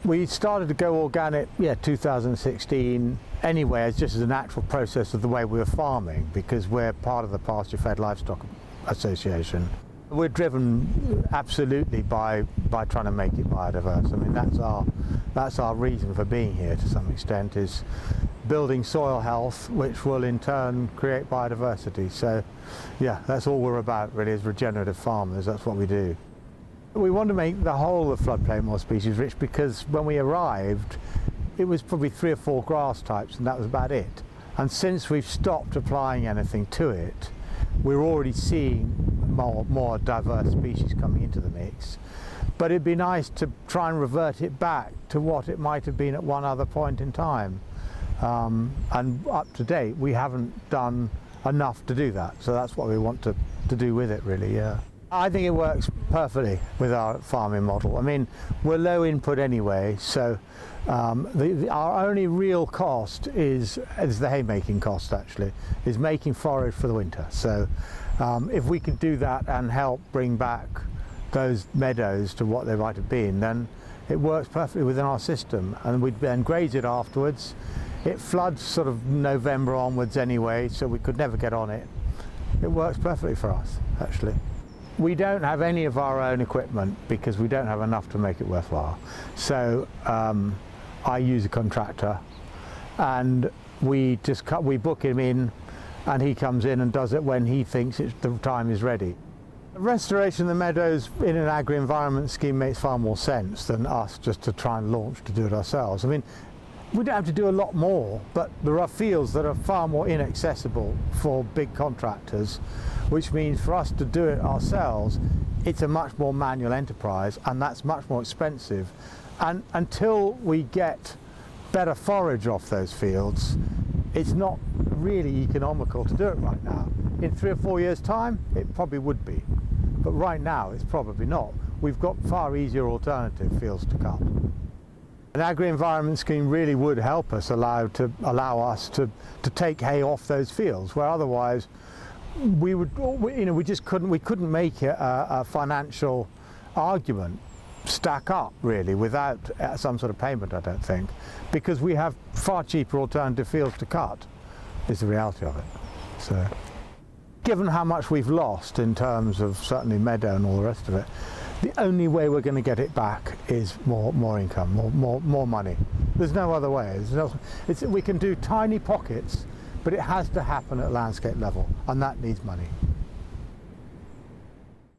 We started to go organic, 2016 anyway, as just as a natural process of the way we were farming, because we're part of the Pasture-Fed Livestock Association. We're driven absolutely by trying to make it biodiverse. I mean, that's our reason for being here to some extent, is building soil health, which will in turn create biodiversity. So yeah, that's all we're about really, as regenerative farmers. That's what we do. We want to make the whole of floodplain more species rich, because when we arrived it was probably 3 or 4 grass types and that was about it. And since we've stopped applying anything to it, we're already seeing more diverse species coming into the mix. But it'd be nice to try and revert it back to what it might have been at one other point in time. And up to date we haven't done enough to do that, so that's what we want to do with it really, yeah. I think it works perfectly with our farming model. I mean, we're low input anyway, so our only real cost is the haymaking cost actually, is making forage for the winter. So if we can do that and help bring back those meadows to what they might have been, then it works perfectly within our system, and we then graze it afterwards. It floods sort of November onwards anyway, so we could never get on it. It works perfectly for us actually. We don't have any of our own equipment because we don't have enough to make it worthwhile. So I use a contractor, and we book him in, and he comes in and does it when he thinks the time is ready. Restoration of the meadows in an agri-environment scheme makes far more sense than us just to try and launch to do it ourselves. I mean, we don't have to do a lot more, but there are fields that are far more inaccessible for big contractors, which means for us to do it ourselves, it's a much more manual enterprise, and that's much more expensive. And until we get better forage off those fields, it's not really economical to do it right now. In 3 or 4 years' time, it probably would be, but right now it's probably not. We've got far easier alternative fields to cut. An agri-environment scheme really would help us allow us to take hay off those fields, where otherwise we couldn't make a financial argument stack up really without some sort of payment, I don't think, because we have far cheaper alternative fields to cut, is the reality of it. So given how much we've lost in terms of certainly meadow and all the rest of it, the only way we're going to get it back is more income, more money. There's no other way. We can do tiny pockets, but it has to happen at landscape level, and that needs money.